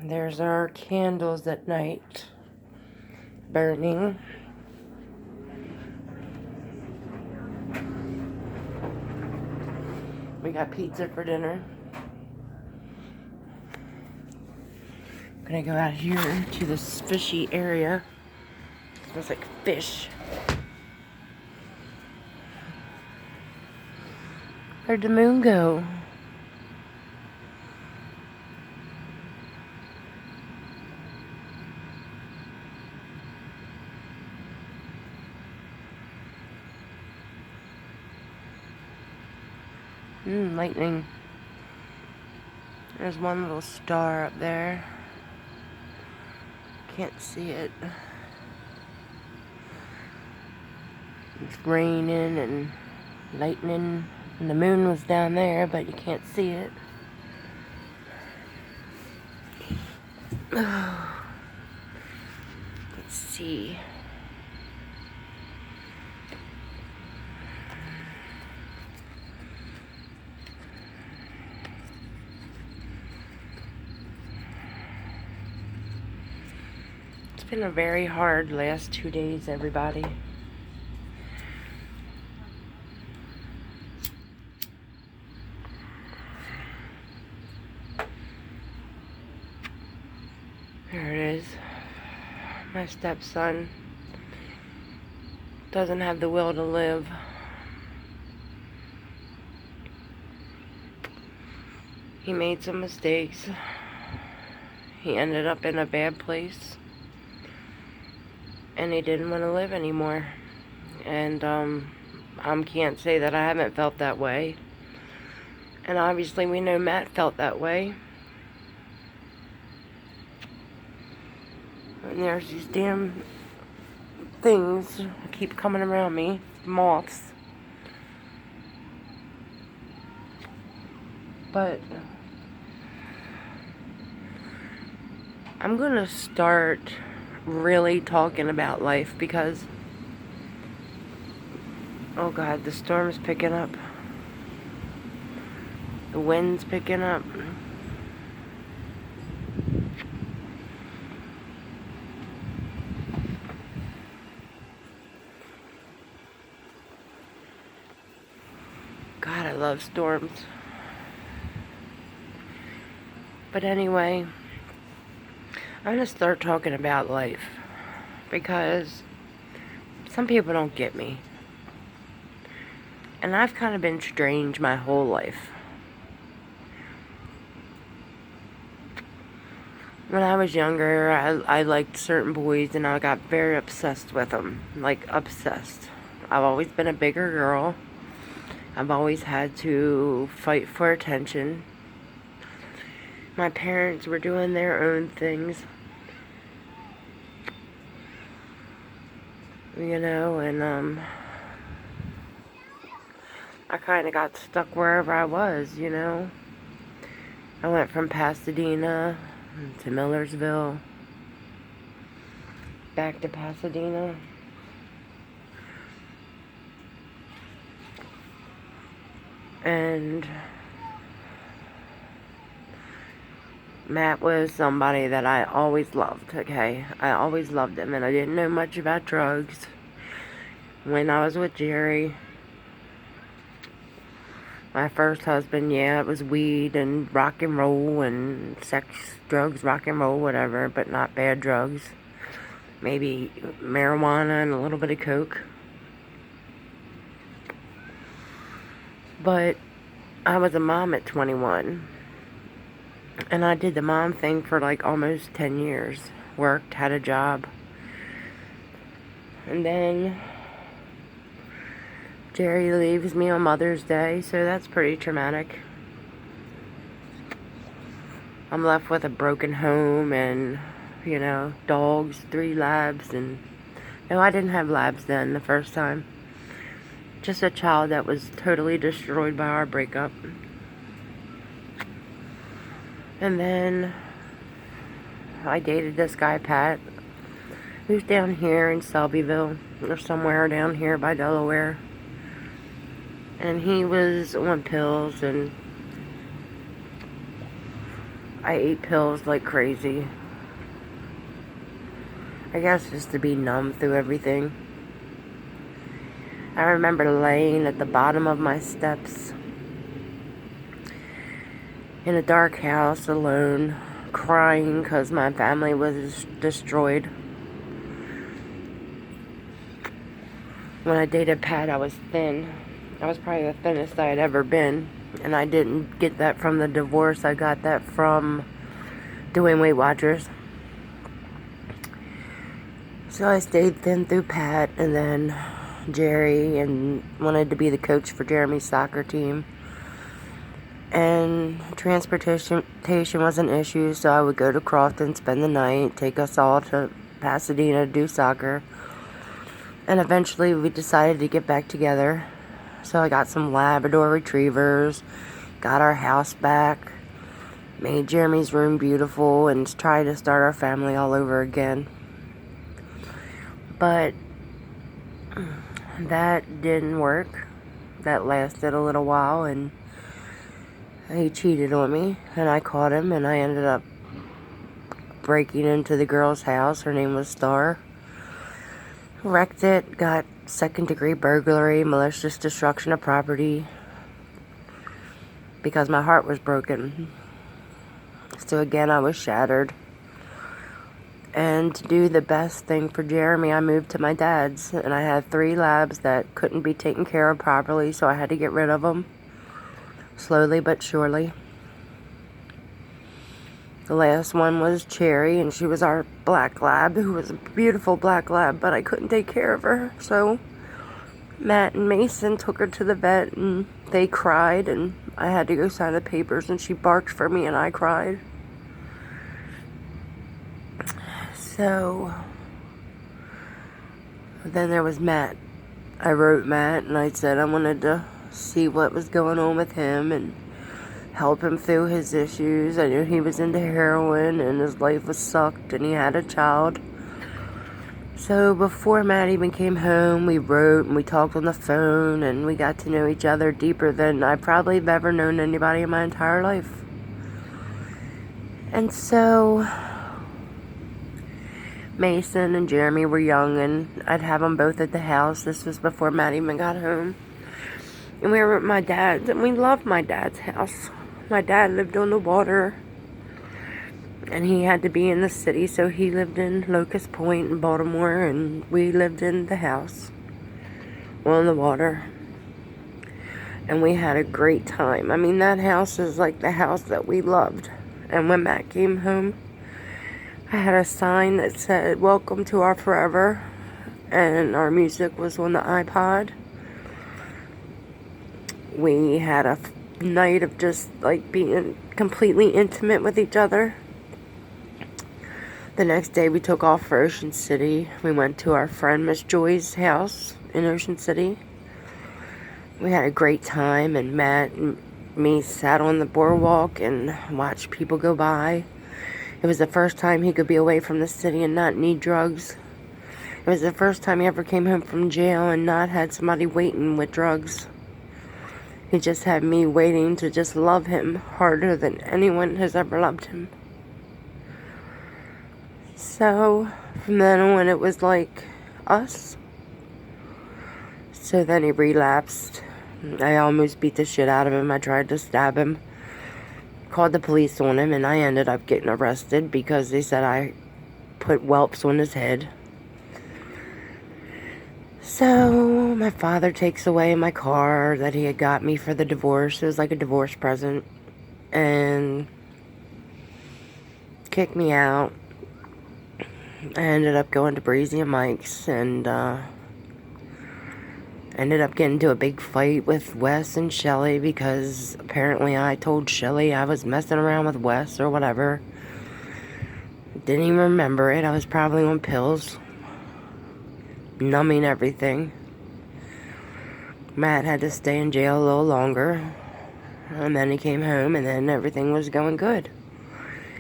There's our candles at night burning. We got pizza for dinner. Gonna go out here to this fishy area. It smells like fish. Where'd the moon go? Lightning. There's one little star up there. Can't see it. It's raining and lightning, and the moon was down there, but you can't see it. Let's see. It's been a very hard last 2 days, everybody. There it is. My stepson doesn't have the will to live. He made some mistakes. He ended up in a bad place. And he didn't want to live anymore. And I can't say that I haven't felt that way. And obviously we know Matt felt that way. And there's these damn things that keep coming around me. Moths. But I'm gonna start really talking about life because, oh God, the storm's picking up. The wind's picking up. God, I love storms. But anyway, I'm going to start talking about life because some people don't get me. And I've kind of been strange my whole life. When I was younger, I liked certain boys and I got very obsessed with them. Like, obsessed. I've always been a bigger girl. I've always had to fight for attention. My parents were doing their own things. You know, and I kind of got stuck wherever I was, you know. I went from Pasadena to Millersville, back to Pasadena. And Matt was somebody that I always loved, okay? I always loved him, and I didn't know much about drugs when I was with Jerry. My first husband, yeah, it was weed and rock and roll and sex, drugs, rock and roll, whatever, but not bad drugs. Maybe marijuana and a little bit of coke. But I was a mom at 21. And I did the mom thing for like almost 10 years. Worked, had a job. And then Jerry leaves me on Mother's Day, so that's pretty traumatic. I'm left with a broken home and, you know, dogs, 3 labs, and no, I didn't have labs then the first time. Just a child that was totally destroyed by our breakup. And then I dated this guy, Pat, who's down here in Selbyville, or somewhere down here by Delaware. And he was on pills, and I ate pills like crazy. I guess just to be numb through everything. I remember laying at the bottom of my steps in a dark house alone, crying because my family was destroyed. When I dated Pat, I was thin. I was probably the thinnest I had ever been. And I didn't get that from the divorce. I got that from doing Weight Watchers. So I stayed thin through Pat, and then Jerry, and wanted to be the coach for Jeremy's soccer team. And transportation was an issue, so I would go to Crofton, spend the night, take us all to Pasadena to do soccer. And eventually we decided to get back together. So I got some Labrador retrievers, got our house back, made Jeremy's room beautiful, and tried to start our family all over again. But that didn't work. That lasted a little while, and he cheated on me, and I caught him, and I ended up breaking into the girl's house. Her name was Star. Wrecked it, got second-degree burglary, malicious destruction of property, because my heart was broken. So again, I was shattered. And to do the best thing for Jeremy, I moved to my dad's, and I had 3 labs that couldn't be taken care of properly, so I had to get rid of them, slowly but surely. The last one was Cherry, and she was our black lab, who was a beautiful black lab, but I couldn't take care of her. So Matt and Mason took her to the vet, and they cried, and I had to go sign the papers, and she barked for me, and I cried. So then there was Matt. I wrote Matt, and I said I wanted to see what was going on with him and help him through his issues. I knew he was into heroin and his life was sucked, and he had a child. So before Matt even came home, we wrote and we talked on the phone, and we got to know each other deeper than I probably have ever known anybody in my entire life. And so Mason and Jeremy were young, and I'd have them both at the house. This was before Matt even got home. And we were at my dad's, and we loved my dad's house. My dad lived on the water, and he had to be in the city, so he lived in Locust Point in Baltimore, and we lived in the house on the water. And we had a great time. I mean, that house is like the house that we loved. And when Matt came home, I had a sign that said, "Welcome to our forever," and our music was on the iPod. We had a night of just like being completely intimate with each other. The next day we took off for Ocean City. We went to our friend Miss Joy's house in Ocean City. We had a great time, and Matt and me sat on the boardwalk and watched people go by. It was the first time he could be away from the city and not need drugs. It was the first time he ever came home from jail and not had somebody waiting with drugs. He just had me waiting to just love him harder than anyone has ever loved him. So from then on, it was like us. So then he relapsed. I almost beat the shit out of him. I tried to stab him. Called the police on him, and I ended up getting arrested because they said I put whelps on his head. So my father takes away my car that he had got me for the divorce. It was like a divorce present. And kicked me out. I ended up going to Breezy and Mike's, and ended up getting into a big fight with Wes and Shelly because apparently I told Shelly I was messing around with Wes or whatever. Didn't even remember it. I was probably on pills, numbing everything. Matt had to stay in jail a little longer, and then he came home, and then everything was going good.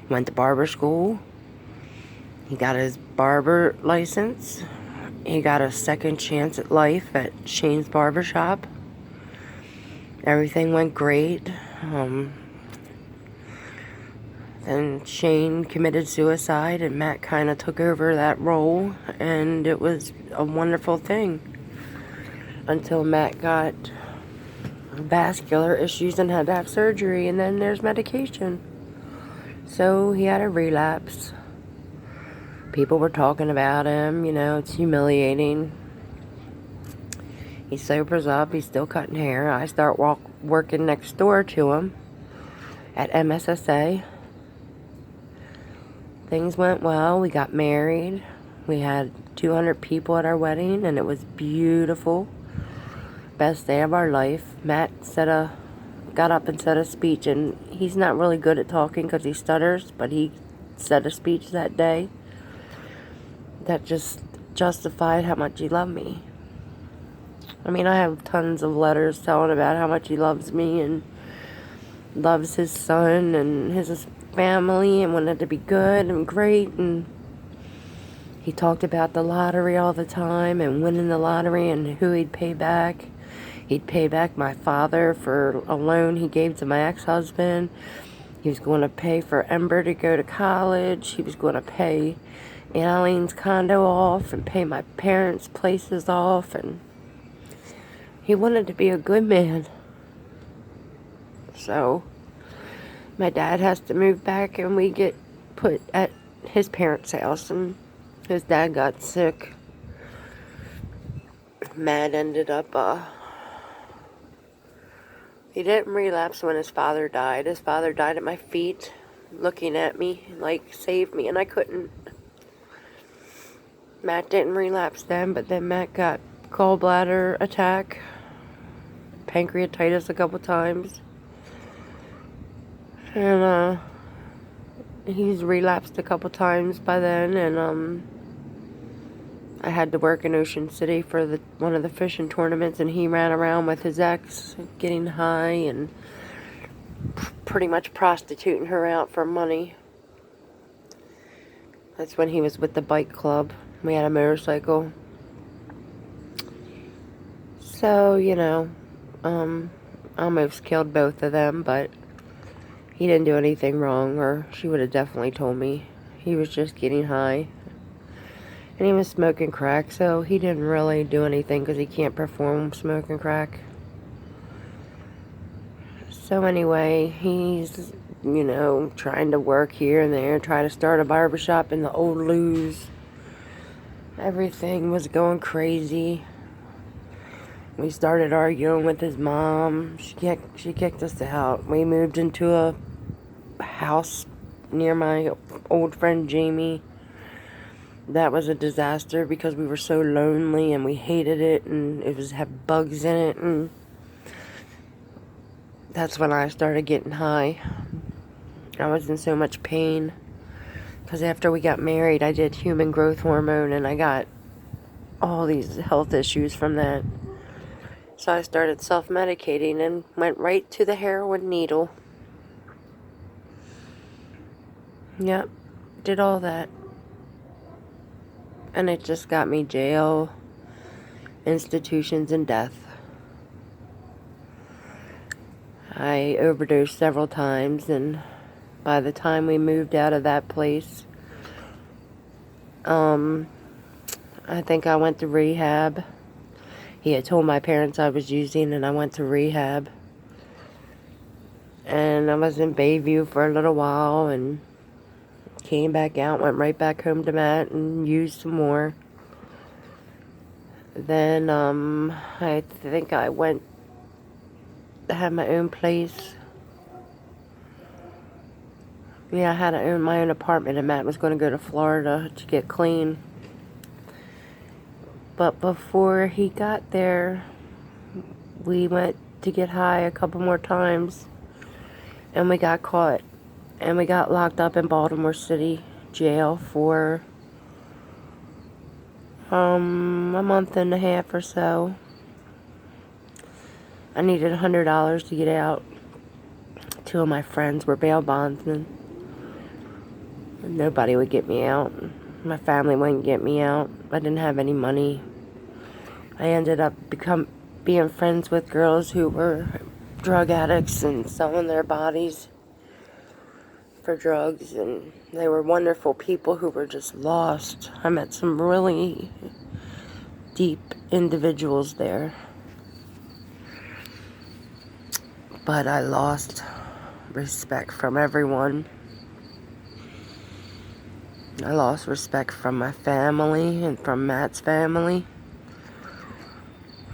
He went to barber school. He got his barber license. He got a second chance at life at Shane's Barbershop. Everything went great. Then Shane committed suicide, and Matt kind of took over that role, and it was a wonderful thing until Matt got vascular issues and had to have surgery, and then there's medication. So he had a relapse. People were talking about him, it's humiliating. He sobers up, he's still cutting hair. I start working next door to him at MSSA. Things went well. We got married. We had 200 people at our wedding, and it was beautiful. Best day of our life. Matt got up and said a speech, and he's not really good at talking because he stutters, but he said a speech that day that just justified how much he loved me. I mean, I have tons of letters telling about how much he loves me and loves his son and his family and wanted to be good and great, and he talked about the lottery all the time and winning the lottery and who he'd pay back. He'd pay back my father for a loan he gave to my ex-husband. He was going to pay for Ember to go to college. He was going to pay Eileen's condo off and pay my parents' places off, and he wanted to be a good man. So my dad has to move back, and we get put at his parents' house, and his dad got sick. Matt ended up, he didn't relapse when his father died. His father died at my feet, looking at me like, save me, and I couldn't. Matt didn't relapse then, but then Matt got gallbladder attack, pancreatitis a couple times. And he's relapsed a couple times by then, and I had to work in Ocean City for one of the fishing tournaments, and he ran around with his ex, getting high and pretty much prostituting her out for money. That's when he was with the bike club. We had a motorcycle. So, almost killed both of them, but he didn't do anything wrong, or she would have definitely told me. He was just getting high. And he was smoking crack, so he didn't really do anything because he can't perform smoking crack. So anyway, he's, trying to work here and there, try to start a barbershop in the old Luz. Everything was going crazy. We started arguing with his mom. She kicked us out. We moved into a house near my old friend Jamie. That was a disaster because we were so lonely and we hated it, and it had bugs in it, and that's when I started getting high. I was in so much pain because after we got married, I did human growth hormone, and I got all these health issues from that. So I started self-medicating and went right to the heroin needle. Yep, did all that. And it just got me jail, institutions, and death. I overdosed several times, and by the time we moved out of that place, I think I went to rehab. He had told my parents I was using, and I went to rehab. And I was in Bayview for a little while, and came back out, went right back home to Matt, and used some more. Then, I think I went to have my own place. Yeah, I had my own apartment, and Matt was going to go to Florida to get clean. But before he got there, we went to get high a couple more times, and we got caught. And we got locked up in Baltimore City jail for a month and a half or so. I needed $100 to get out. Two of my friends were bail bondsmen. Nobody would get me out. My family wouldn't get me out. I didn't have any money. I ended up being friends with girls who were drug addicts and selling their bodies for drugs, and they were wonderful people who were just lost. I met some really deep individuals there. But I lost respect from everyone. I lost respect from my family and from Matt's family.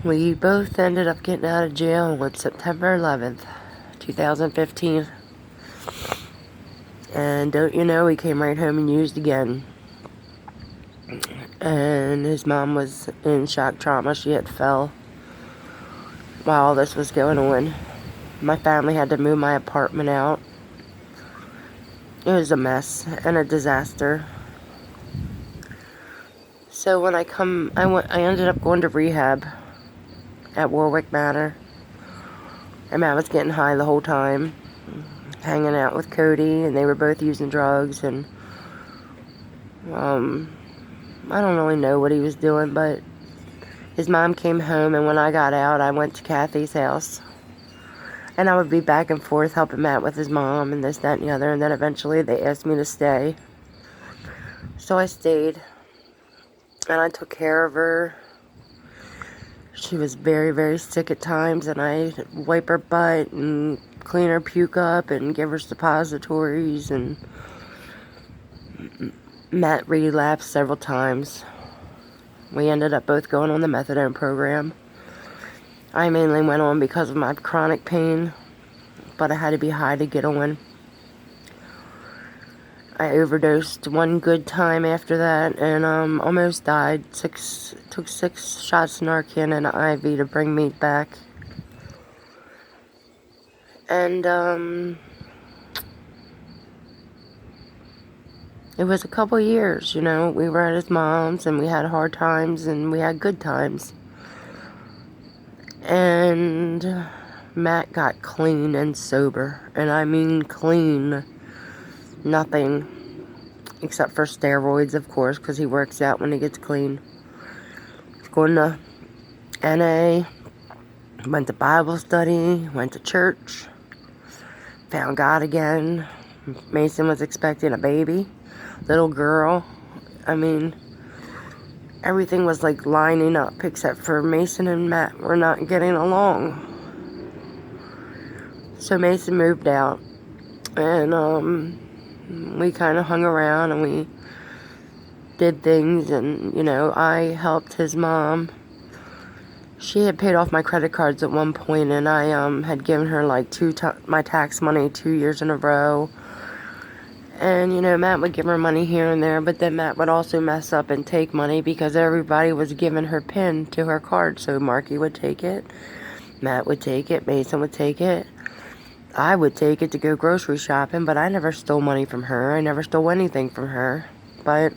We both ended up getting out of jail on September 11th, 2015. And don't you know, he came right home and used again. And his mom was in shock trauma. She had fell while all this was going on. My family had to move my apartment out. It was a mess and a disaster. So when I ended up going to rehab at Warwick Manor. And Matt was getting high the whole time, hanging out with Cody, and they were both using drugs, and I don't really know what he was doing, but his mom came home, and when I got out, I went to Kathy's house. And I would be back and forth helping Matt with his mom and this, that, and the other. And then eventually they asked me to stay. So I stayed. And I took care of her. She was very, very sick at times. And I'd wipe her butt and clean her puke up and give her suppositories. And Matt relapsed several times. We ended up both going on the methadone program. I mainly went on because of my chronic pain, but I had to be high to get on. I overdosed one good time after that, and almost died. Took 6 shots of Narcan and an IV to bring me back. And it was a couple years, you know. We were at his mom's, and we had hard times, and we had good times. And Matt got clean and sober. And I mean clean. Nothing. Except for steroids, of course, because he works out when he gets clean. Going to NA. Went to Bible study. Went to church. Found God again. Mason was expecting a baby. Little girl. I mean, everything was like lining up, except for Mason and Matt were not getting along. So Mason moved out, and we kind of hung around, and we did things, and, you know, I helped his mom. She had paid off my credit cards at one point, and I had given her like my tax money 2 years in a row. And, you know, Matt would give her money here and there, but then Matt would also mess up and take money because everybody was giving her PIN to her card. So Marky would take it, Matt would take it, Mason would take it. I would take it to go grocery shopping, but I never stole money from her. I never stole anything from her. But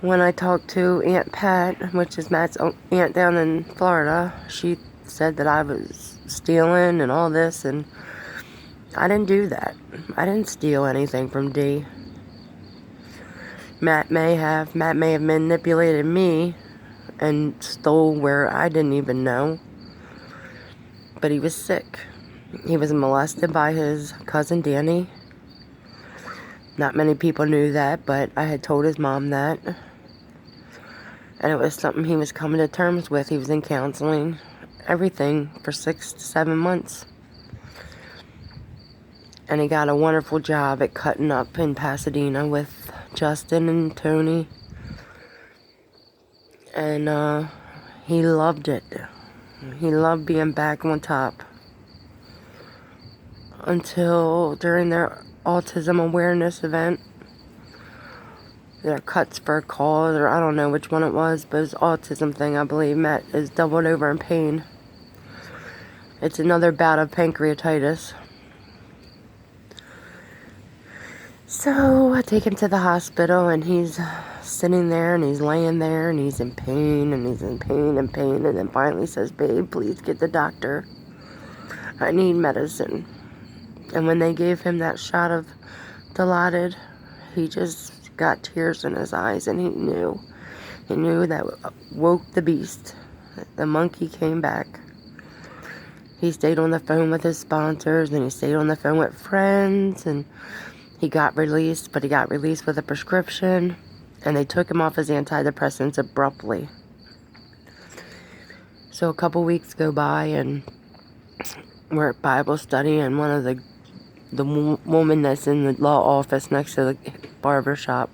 when I talked to Aunt Pat, which is Matt's aunt down in Florida, she said that I was stealing and all this, and I didn't do that. I didn't steal anything from Dee. Matt may have manipulated me and stole where I didn't even know. But he was sick. He was molested by his cousin Danny. Not many people knew that, but I had told his mom that. And it was something he was coming to terms with. He was in counseling, everything, for 6 to 7 months. And he got a wonderful job at cutting up in Pasadena with Justin and Tony. And he loved it. He loved being back on top. Until during their autism awareness event, their cuts for a cause, or I don't know which one it was, but it was autism thing, I believe. Matt is doubled over in pain. It's another bout of pancreatitis. So I take him to the hospital, and he's sitting there, and he's laying there, and he's in pain, and he's in pain and pain, and then finally says, "Babe, please get the doctor. I need medicine." And when they gave him that shot of Dilaudid, he just got tears in his eyes, and he knew. He knew that woke the beast. The monkey came back. He stayed on the phone with his sponsors, and he stayed on the phone with friends, and he got released, but he got released with a prescription, and they took him off his antidepressants abruptly. So a couple weeks go by, and we're at Bible study, and one of the woman that's in the law office next to the barber shop,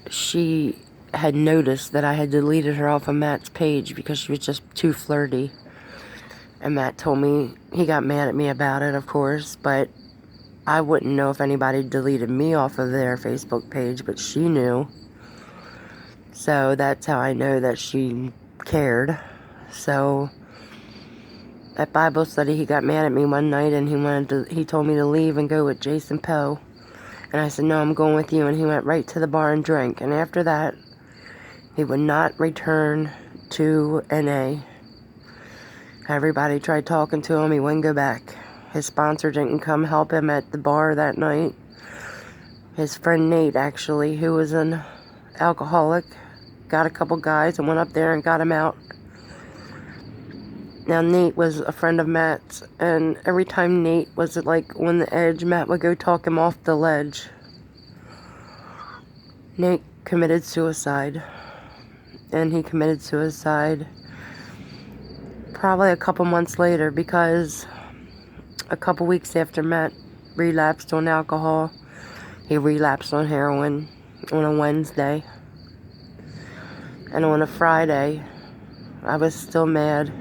she had noticed that I had deleted her off of Matt's page because she was just too flirty. And Matt told me, he got mad at me about it, of course, but I wouldn't know if anybody deleted me off of their Facebook page, but she knew. So that's how I know that she cared. So at Bible study, he got mad at me one night, and he told me to leave and go with Jason Poe. And I said, no, I'm going with you. And he went right to the bar and drank. And after that, he would not return to NA. Everybody tried talking to him. He wouldn't go back. His sponsor didn't come help him at the bar that night. His friend Nate, actually, who was an alcoholic, got a couple guys and went up there and got him out. Now, Nate was a friend of Matt's, and every time Nate was like on the edge, Matt would go talk him off the ledge. Nate committed suicide, and he committed suicide probably a couple months later, because a couple weeks after Matt relapsed on alcohol, he relapsed on heroin on a Wednesday. And on a Friday, I was still mad.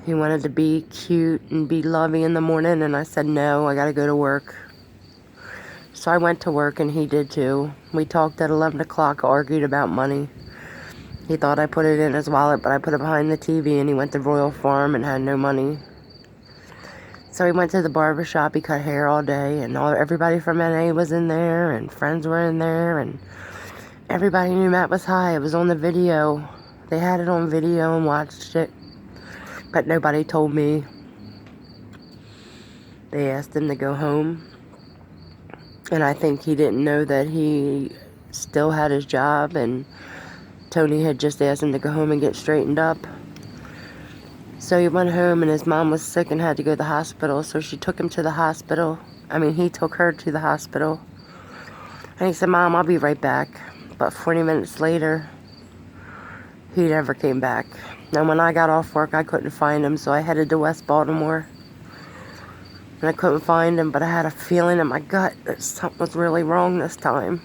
He wanted to be cute and be lovey in the morning, and I said, no, I gotta go to work. So I went to work, and he did too. We talked at 11 o'clock, argued about money. He thought I put it in his wallet, but I put it behind the TV, and he went to Royal Farm and had no money. So he went to the barber shop. He cut hair all day, and everybody from NA was in there, and friends were in there, and everybody knew Matt was high. It was on the video. They had it on video and watched it. But nobody told me. They asked him to go home. And I think he didn't know that he still had his job, and Tony had just asked him to go home and get straightened up. So he went home, and his mom was sick and had to go to the hospital, so she took him to the hospital. He took her to the hospital. And he said, Mom, I'll be right back. But 40 minutes later, he never came back. And when I got off work, I couldn't find him, so I headed to West Baltimore. And I couldn't find him, but I had a feeling in my gut that something was really wrong this time.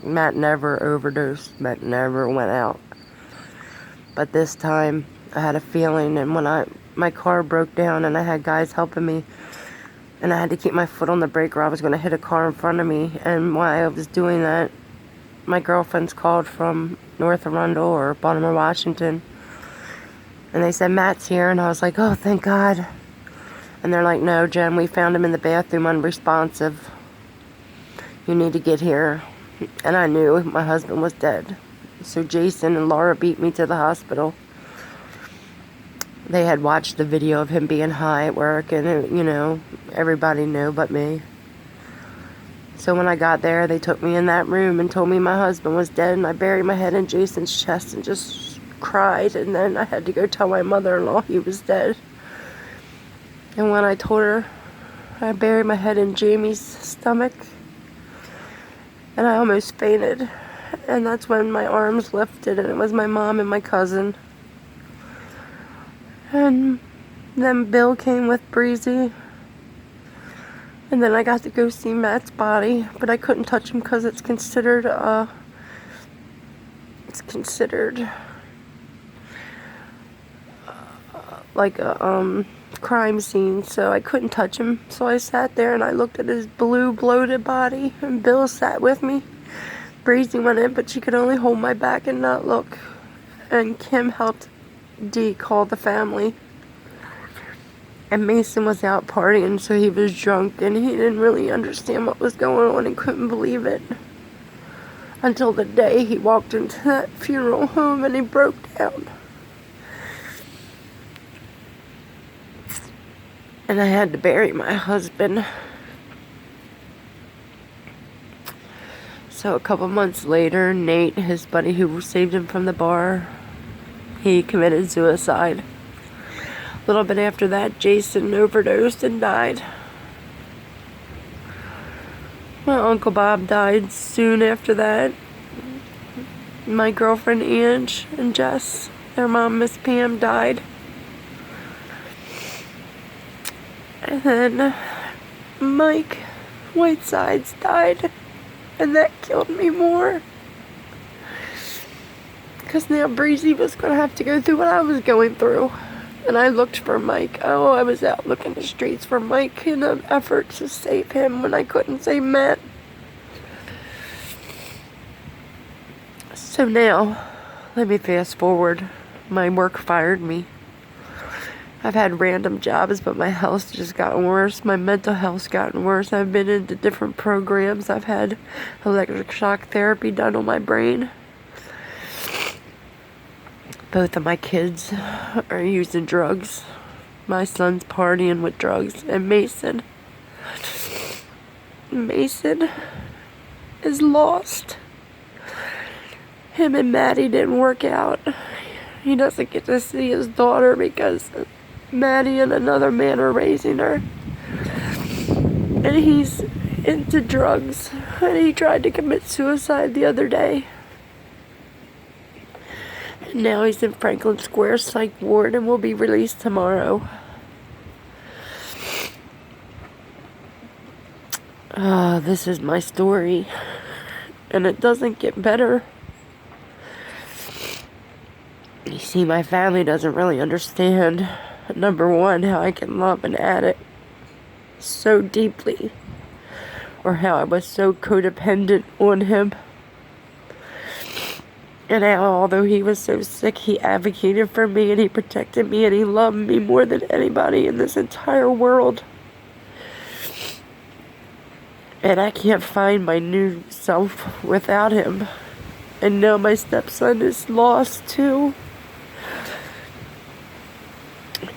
Matt never overdosed. Matt never went out. But this time, I had a feeling, and when my car broke down and I had guys helping me, and I had to keep my foot on the brake or I was going to hit a car in front of me. And while I was doing that, my girlfriends called from North Arundel or Baltimore, Washington. And they said, Matt's here. And I was like, oh, thank God. And they're like, no, Jen, we found him in the bathroom unresponsive. You need to get here. And I knew my husband was dead. So Jason and Laura beat me to the hospital. They had watched the video of him being high at work, and, everybody knew but me. So when I got there, they took me in that room and told me my husband was dead, and I buried my head in Jason's chest and just cried, and then I had to go tell my mother-in-law he was dead. And when I told her, I buried my head in Jamie's stomach, and I almost fainted. And that's when my arms lifted, and it was my mom and my cousin. And then Bill came with Breezy. And then I got to go see Matt's body, but I couldn't touch him because it's considered like a crime scene, so I couldn't touch him. So I sat there and I looked at his blue bloated body, and Bill sat with me. Breezy went in, but she could only hold my back and not look. And Kim helped Dee call the family. And Mason was out partying, so he was drunk, and he didn't really understand what was going on and couldn't believe it. Until the day he walked into that funeral home and he broke down. And I had to bury my husband. So a couple months later, Nate, his buddy who saved him from the bar, he committed suicide. little bit after that, Jason overdosed and died. My Uncle Bob died soon after that. My girlfriend Ange and Jess, their mom Miss Pam, died. And then Mike Whitesides died, and that killed me more. Because now Breezy was going to have to go through what I was going through. And I looked for Mike. Oh, I was out looking the streets for Mike in an effort to save him when I couldn't save Matt. So now, let me fast forward. My work fired me. I've had random jobs, but my health's just gotten worse. My mental health's gotten worse. I've been into different programs. I've had electric shock therapy done on my brain. Both of my kids are using drugs. My son's partying with drugs. And Mason is lost. Him and Maddie didn't work out. He doesn't get to see his daughter because Maddie and another man are raising her. And he's into drugs. And he tried to commit suicide the other day. And now he's in Franklin Square Psych Ward and will be released tomorrow. This is my story. And it doesn't get better. You see, my family doesn't really understand, number one, how I can love an addict so deeply. Or how I was so codependent on him. And how, although he was so sick, he advocated for me and he protected me and he loved me more than anybody in this entire world. And I can't find my new self without him. And now my stepson is lost too.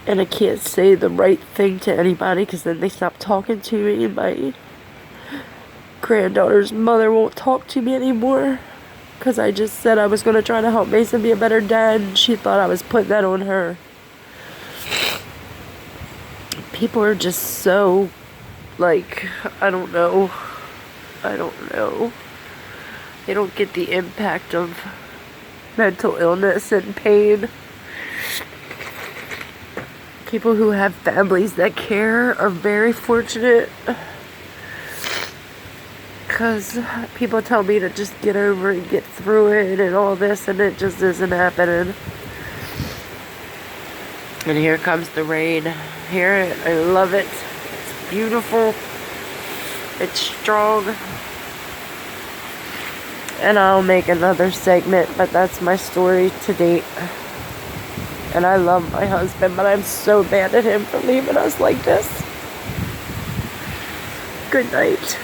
And I can't say the right thing to anybody because then they stop talking to me. My granddaughter's mother won't talk to me anymore. Because I just said I was going to try to help Mason be a better dad, and she thought I was putting that on her. People are just so, like, I don't know. They don't get the impact of mental illness and pain. People who have families that care are very fortunate. Because people tell me to just get over and get through it and all this, and it just isn't happening. And here comes the rain. Hear it. I love it. It's beautiful. It's strong. And I'll make another segment, but that's my story to date. And I love my husband, but I'm so mad at him for leaving us like this. Good night.